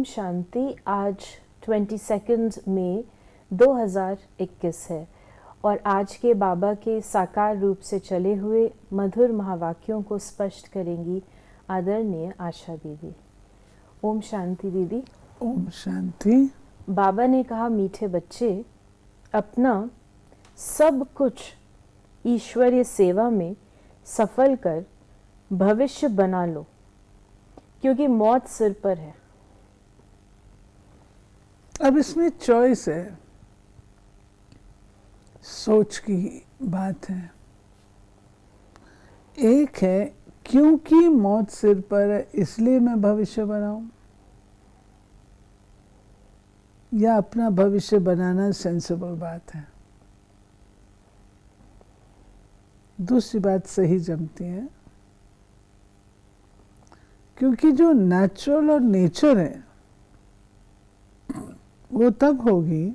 शांति। आज 22 मई 2021 है और आज के बाबा के साकार रूप से चले हुए मधुर महावाक्यों को स्पष्ट करेंगी आदरणीय आशा दीदी। ओम शांति दीदी। ओम शांति। बाबा ने कहा, मीठे बच्चे, अपना सब कुछ ईश्वरीय सेवा में सफल कर भविष्य बना लो, क्योंकि मौत सिर पर है। अब इसमें चॉइस है, सोच की बात है। एक है क्योंकि मौत सिर पर है इसलिए मैं भविष्य बनाऊं, या अपना भविष्य बनाना सेंसिबल बात है। दूसरी बात सही जमती है, क्योंकि जो नेचुरल और नेचर है वो तब होगी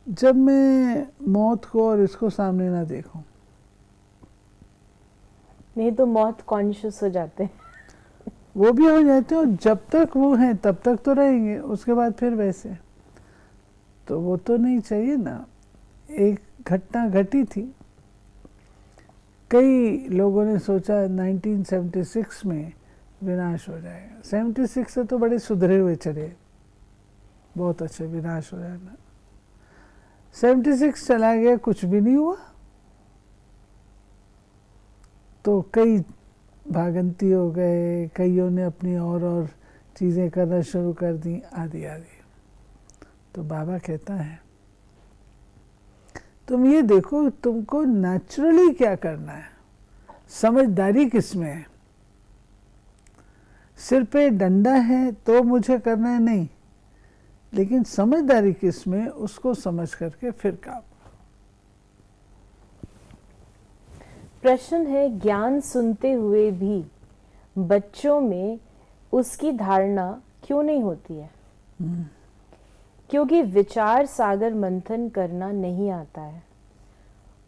जब मैं मौत को और इसको सामने ना देखूं। नहीं तो मौत कॉन्शियस हो जाते हैं। वो भी हो जाते हैं, और जब तक वो हैं तब तक तो रहेंगे, उसके बाद फिर वैसे तो वो तो नहीं चाहिए ना। एक घटना घटी थी, कई लोगों ने सोचा 1976 में विनाश हो जाएगा। 76 से तो बड़े सुधरे हुए चले, बहुत अच्छे, विनाश हो जाना। 76 चला गया, कुछ भी नहीं हुआ। तो कई भागंती हो गए, कईयों ने अपनी और चीज़ें करना शुरू कर दी, आदि आदि। तो बाबा कहता है, तुम ये देखो तुमको नेचुरली क्या करना है, समझदारी किसमें है। सिर पे डंडा है तो मुझे करना है, नहीं, लेकिन समझदारी किसमें, उसको समझ करके फिर काम। प्रश्न है, ज्ञान सुनते हुए भी बच्चों में उसकी धारणा क्यों नहीं होती है? क्योंकि विचार सागर मंथन करना नहीं आता है।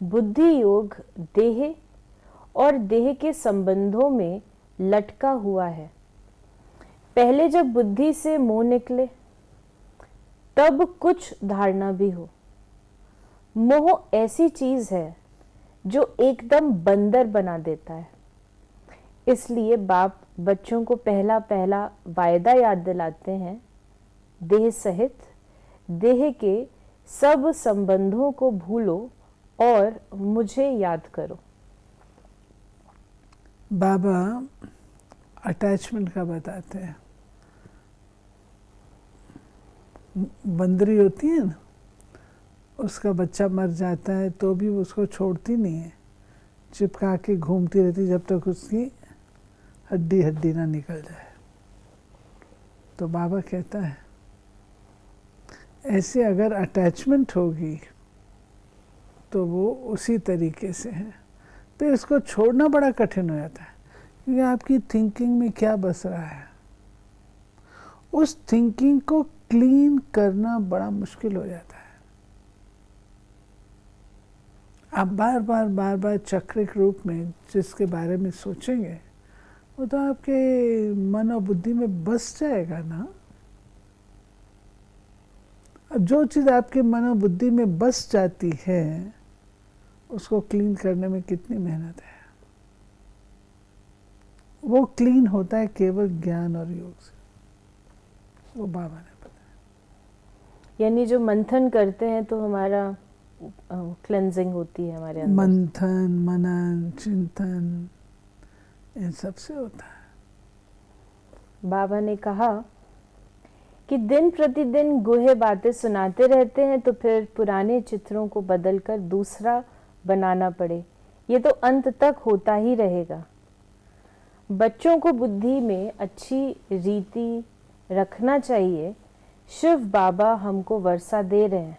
बुद्धि योग देह और देह के संबंधों में लटका हुआ है। पहले जब बुद्धि से मोह निकले तब कुछ धारणा भी हो। मोह ऐसी चीज है जो एकदम बंदर बना देता है। इसलिए बाप बच्चों को पहला पहला वायदा याद दिलाते हैं, देह सहित देह के सब संबंधों को भूलो और मुझे याद करो। बाबा अटैचमेंट का बताते हैं। बंदरी होती है ना, उसका बच्चा मर जाता है तो भी उसको छोड़ती नहीं है, चिपका के घूमती रहती जब तक उसकी हड्डी हड्डी ना निकल जाए। तो बाबा कहता है, ऐसे अगर अटैचमेंट होगी तो वो उसी तरीके से है। फिर इसको छोड़ना बड़ा कठिन हो जाता है, क्योंकि आपकी थिंकिंग में क्या बस रहा है, उस थिंकिंग को क्लीन करना बड़ा मुश्किल हो जाता है। आप बार बार चक्रिक रूप में जिसके बारे में सोचेंगे वो तो आपके मन और बुद्धि में बस जाएगा ना। अब जो चीज़ आपके मन और बुद्धि में बस जाती है उसको क्लीन करने में कितनी मेहनत है। वो क्लीन होता है केवल ज्ञान और योग से, वो बाबा ने बताया। यानी जो मंथन करते हैं तो हमारा क्लेंजिंग होती है हमारे अंदर। मंथन, मनन, चिंतन, इन सब से होता है। बाबा ने कहा कि दिन प्रतिदिन गुहे बातें सुनाते रहते हैं तो फिर पुराने चित्रों को बदलकर दूसरा बनाना पड़े, ये तो अंत तक होता ही रहेगा। बच्चों को बुद्धि में अच्छी रीति रखना चाहिए। शिव बाबा हमको वर्षा दे रहे हैं,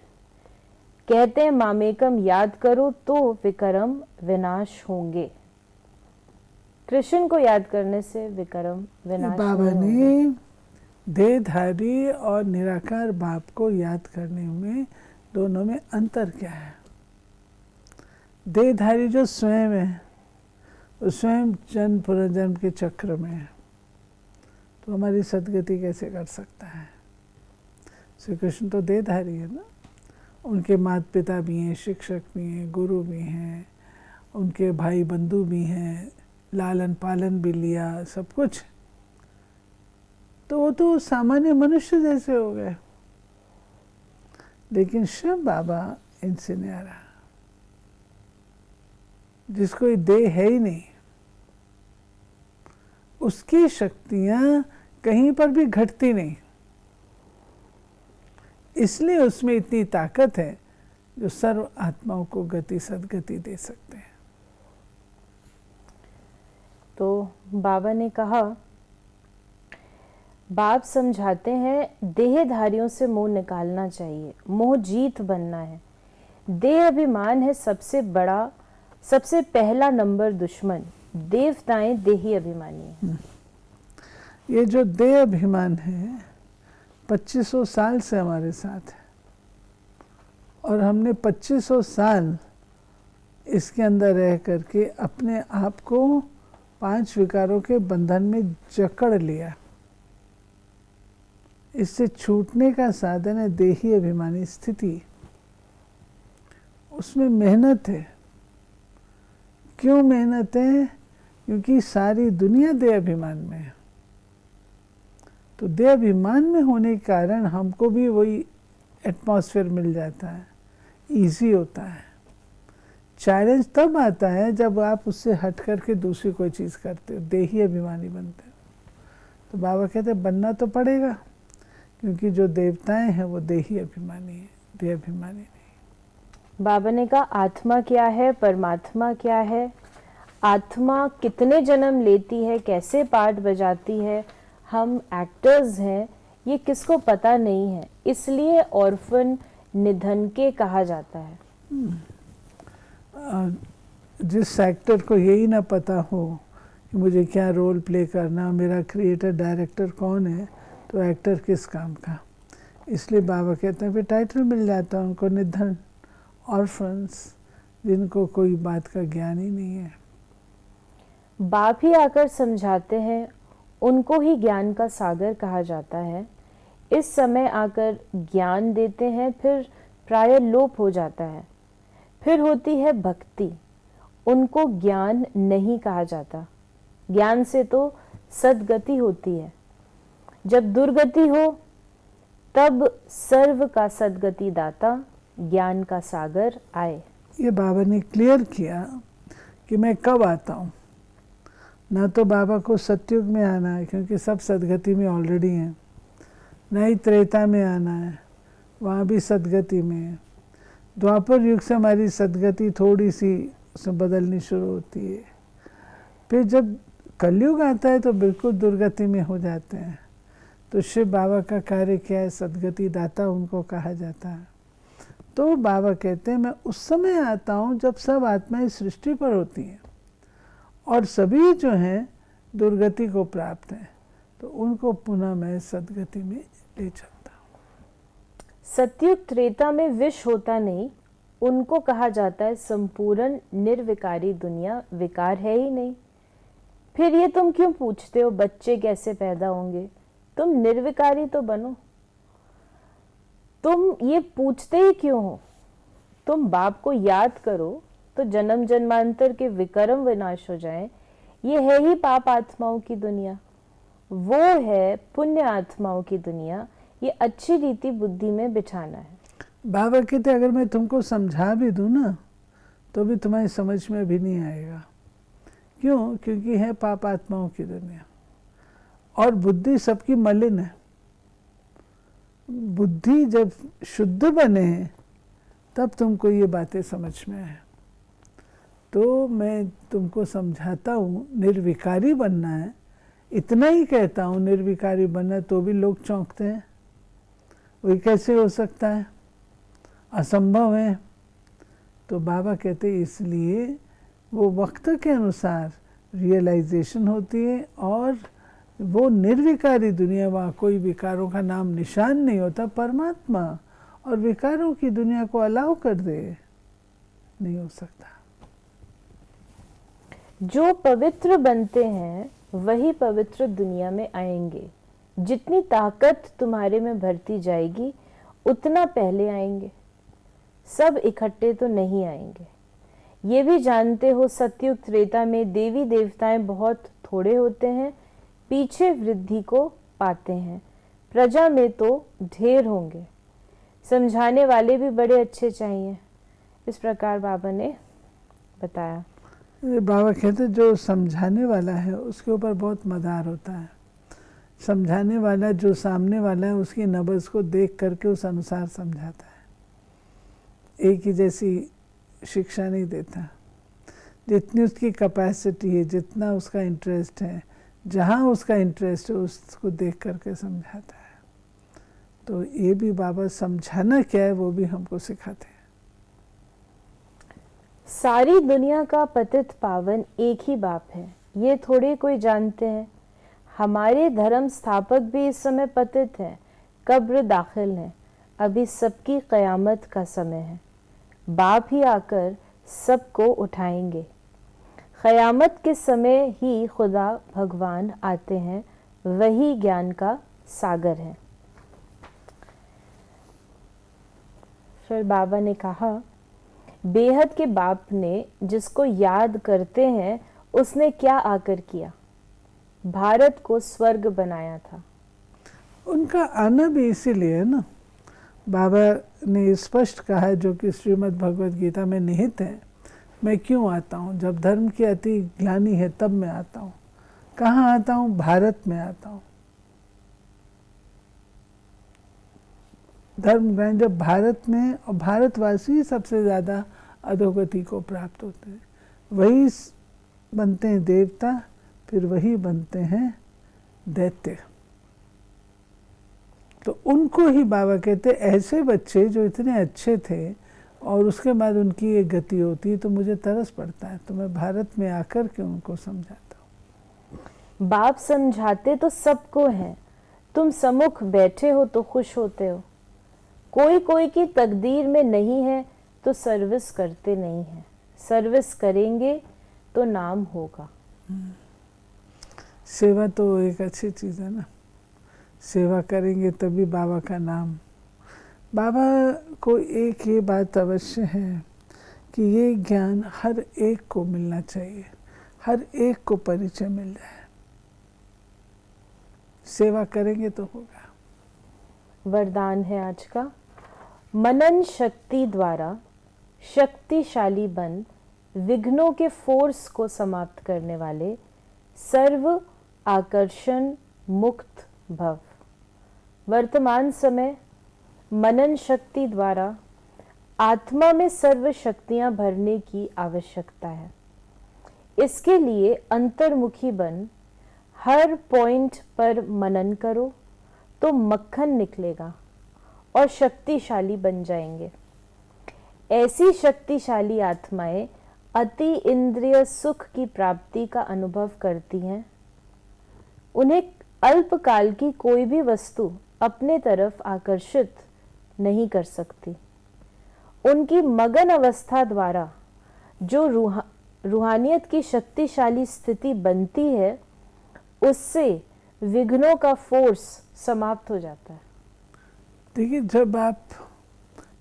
कहते हैं मामेकम याद करो तो विक्रम विनाश होंगे। कृष्ण को याद करने से विक्रम विनाश बाबा ने देहधारी और निराकार बाप को याद करने में, दोनों में अंतर क्या है। देहधारी जो स्वयं है, वो स्वयं जन्म पुनर्जन्म के चक्र में है, तो हमारी सदगति कैसे कर सकता है? श्री कृष्ण तो देहधारी है ना, उनके माता पिता भी हैं, शिक्षक भी हैं, गुरु भी हैं, उनके भाई बंधु भी हैं, लालन पालन भी लिया, सब कुछ। तो वो तो सामान्य मनुष्य जैसे हो गए। लेकिन शिव बाबा इनसे न्यारा, जिसको ये देह है ही नहीं, उसकी शक्तियां कहीं पर भी घटती नहीं, इसलिए उसमें इतनी ताकत है जो सर्व आत्माओं को गति सदगति दे सकते हैं। तो बाबा ने कहा, बाप समझाते हैं देहधारियों से मोह निकालना चाहिए, मोह जीत बनना है। देह अभिमान है सबसे बड़ा, सबसे पहला नंबर दुश्मन। देवताएं देही अभिमानी हैं। ये जो देह अभिमान है 2500 साल से हमारे साथ है, और हमने 2500 साल इसके अंदर रह करके अपने आप को 5 विकारों के बंधन में जकड़ लिया। इससे छूटने का साधन है देही अभिमानी स्थिति। उसमें मेहनत है। क्यों मेहनत है? क्योंकि सारी दुनिया देह अभिमान में है। तो देह अभिमान में होने के कारण हमको भी वही एटमॉस्फेयर मिल जाता है, इजी होता है। चैलेंज तब आता है जब आप उससे हट करके दूसरी कोई चीज़ करते हो, देही अभिमानी बनते हो। तो बाबा कहते हैं बनना तो पड़ेगा, क्योंकि जो देवताएं हैं वो देही अभिमानी है, देह अभिमानी नहीं। बाबा ने कहा आत्मा क्या है, परमात्मा क्या है, आत्मा कितने जन्म लेती है, कैसे पार्ट बजाती है, हम एक्टर्स हैं, ये किसको पता नहीं है। इसलिए ऑर्फन निधन के कहा जाता है। जिस एक्टर को यही ना पता हो कि मुझे क्या रोल प्ले करना, मेरा क्रिएटर डायरेक्टर कौन है, तो एक्टर किस काम का। इसलिए बाबा कहते हैं फिर टाइटल मिल जाता है उनको, निधन, ऑर्फन्स, जिनको कोई बात का ज्ञान ही नहीं है। बाप ही आकर समझाते हैं, उनको ही ज्ञान का सागर कहा जाता है। इस समय आकर ज्ञान देते हैं, फिर प्राय लोप हो जाता है। फिर होती है भक्ति, उनको ज्ञान नहीं कहा जाता। ज्ञान से तो सद्गति होती है। जब दुर्गति हो तब सर्व का सद्गति दाता ज्ञान का सागर आए। ये बाबा ने क्लियर किया कि मैं कब आता हूँ। ना तो बाबा को सतयुग में आना है, क्योंकि सब सदगति में ऑलरेडी हैं, ना ही त्रेता में आना है, वहाँ भी सदगति में है। द्वापर युग से हमारी सदगति थोड़ी सी उसमें बदलनी शुरू होती है। फिर जब कलयुग आता है तो बिल्कुल दुर्गति में हो जाते हैं। तो शिव बाबा का कार्य क्या है? सदगति दाता उनको कहा जाता है। तो बाबा कहते हैं मैं उस समय आता हूँ जब सब आत्माएं सृष्टि पर होती हैं और सभी जो हैं दुर्गति को प्राप्त हैं, तो उनको पुनः मैं सदगति में ले चलता हूँ। सतयुग त्रेता में विष होता नहीं, उनको कहा जाता है संपूर्ण निर्विकारी दुनिया, विकार है ही नहीं। फिर ये तुम क्यों पूछते हो बच्चे कैसे पैदा होंगे? तुम निर्विकारी तो बनो। तुम ये पूछते ही क्यों हो? तुम बाप को याद करो तो जन्म जन्मांतर के विकर्म विनाश हो जाएं। ये है ही पाप आत्माओं की दुनिया, वो है पुण्य आत्माओं की दुनिया। ये अच्छी रीति बुद्धि में बिठाना है। बाबा कहते अगर मैं तुमको समझा भी दूं ना तो भी तुम्हारी समझ में भी नहीं आएगा। क्यों? क्योंकि है पाप आत्माओं की दुनिया और बुद्धि सबकी मलिन है। बुद्धि जब शुद्ध बने तब तुमको ये बातें समझ में आए। तो मैं तुमको समझाता हूँ निर्विकारी बनना है, इतना ही कहता हूँ निर्विकारी बनना, तो भी लोग चौंकते हैं। वही कैसे हो सकता है? असंभव है। तो बाबा कहते इसलिए वो वक्त के अनुसार रियलाइजेशन होती है और वो निर्विकारी दुनिया, वहाँ कोई विकारों का नाम निशान नहीं होता। परमात्मा और विकारों की दुनिया को अलाउ कर दे, नहीं हो सकता। जो पवित्र बनते हैं वही पवित्र दुनिया में आएंगे। जितनी ताकत तुम्हारे में भरती जाएगी उतना पहले आएंगे। सब इकट्ठे तो नहीं आएंगे। ये भी जानते हो सतयुग त्रेता में देवी देवताएं बहुत थोड़े होते हैं, पीछे वृद्धि को पाते हैं। प्रजा में तो ढेर होंगे। समझाने वाले भी बड़े अच्छे चाहिए। इस प्रकार बाबा ने बताया। बाबा कहते जो समझाने वाला है उसके ऊपर बहुत मदार होता है। समझाने वाला जो सामने वाला है उसकी नब्ज़ को देख करके उस अनुसार समझाता है। एक ही जैसी शिक्षा नहीं देता। जितनी उसकी कैपेसिटी है, जितना उसका इंटरेस्ट है, जहाँ उसका इंटरेस्ट है उसको देख करके समझाता है। तो ये भी बाबा समझाना क्या है वो भी हमको सिखाते हैं। सारी दुनिया का पतित पावन एक ही बाप है, ये थोड़े कोई जानते हैं। हमारे धर्म स्थापक भी इस समय पतित हैं, कब्र दाखिल हैं। अभी सबकी कयामत का समय है। बाप ही आकर सबको उठाएंगे। कयामत के समय ही खुदा भगवान आते हैं, वही ज्ञान का सागर है। फिर बाबा ने कहा, बेहद के बाप ने जिसको याद करते हैं उसने क्या आकर किया? भारत को स्वर्ग बनाया था। उनका आना भी इसीलिए है ना। बाबा ने स्पष्ट कहा है, जो कि श्रीमद् भगवद गीता में निहित है, मैं क्यों आता हूँ? जब धर्म की अति ग्लानि है तब मैं आता हूँ। कहाँ आता हूँ? भारत में आता हूँ। धर्म ग्लानि जब भारत में, और भारतवासी सबसे ज़्यादा अधोगति को प्राप्त होते हैं। वही बनते हैं देवता, फिर वही बनते हैं दैत्य। तो उनको ही बाबा कहते ऐसे बच्चे जो इतने अच्छे थे और उसके बाद उनकी ये गति होती है, तो मुझे तरस पड़ता है। तो मैं भारत में आकर के उनको समझाता हूँ। बाप समझाते तो सबको हैं, तुम सम्मुख बैठे हो तो खुश होते हो। कोई कोई की तकदीर में नहीं है तो सर्विस करते नहीं हैं। सर्विस करेंगे तो नाम होगा। सेवा तो एक अच्छी चीज़ है ना। सेवा करेंगे तभी बाबा का नाम। बाबा को एक ये बात अवश्य है कि ये ज्ञान हर एक को मिलना चाहिए, हर एक को परिचय मिल जाए। सेवा करेंगे तो होगा। वरदान है आज का, मनन शक्ति द्वारा शक्तिशाली बन विघ्नों के फोर्स को समाप्त करने वाले सर्व आकर्षण मुक्त भव। वर्तमान समय मनन शक्ति द्वारा आत्मा में सर्व शक्तियां भरने की आवश्यकता है। इसके लिए अंतर्मुखी बन हर पॉइंट पर मनन करो तो मक्खन निकलेगा और शक्तिशाली बन जाएंगे। ऐसी शक्तिशाली आत्माएं अति इंद्रिय सुख की प्राप्ति का अनुभव करती हैं। उन्हें अल्पकाल की कोई भी वस्तु अपने तरफ आकर्षित नहीं कर सकती। उनकी मगन अवस्था द्वारा जो रूहानियत की शक्तिशाली स्थिति बनती है, उससे विघ्नों का फोर्स समाप्त हो जाता है। देखिए, जब आप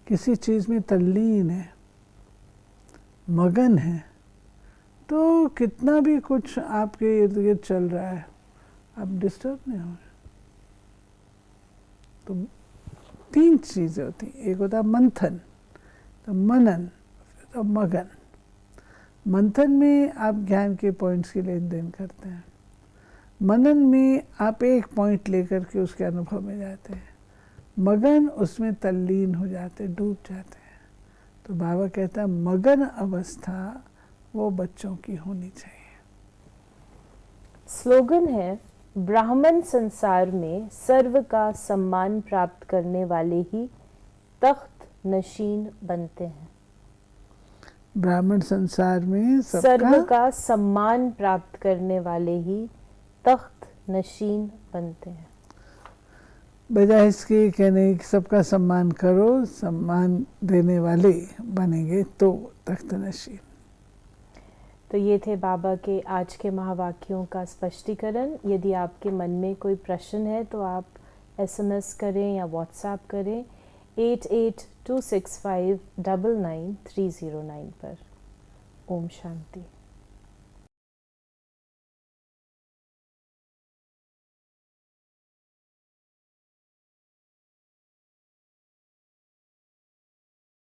किसी चीज़ में तल्लीन है, मगन है, तो कितना भी कुछ आपके इर्द गिर्द चल रहा है, आप डिस्टर्ब नहीं हो रहे। तो तीन चीज़ें होती हैं। एक होता है मंथन, तो मनन, तो मगन। मंथन में आप ज्ञान के पॉइंट्स की लेन देन करते हैं। मनन में आप एक पॉइंट लेकर के उसके अनुभव में जाते हैं। मगन उसमें तल्लीन हो जाते, डूब जाते हैं। तो बाबा कहता है मगन अवस्था वो बच्चों की होनी चाहिए। स्लोगन है, ब्राह्मण संसार में सर्व का सम्मान प्राप्त करने वाले ही तख्त नशीन बनते हैं। ब्राह्मण संसार में सर्व का सम्मान प्राप्त करने वाले ही तख्त नशीन बनते हैं। बजाय इसके कहने कि सबका सम्मान करो, सम्मान देने वाले बनेंगे तो तख्त नशीन। तो ये थे बाबा के आज के महावाक्यों का स्पष्टीकरण। यदि आपके मन में कोई प्रश्न है तो आप SMS करें या WhatsApp करें 8826599309 पर। ओम शांति।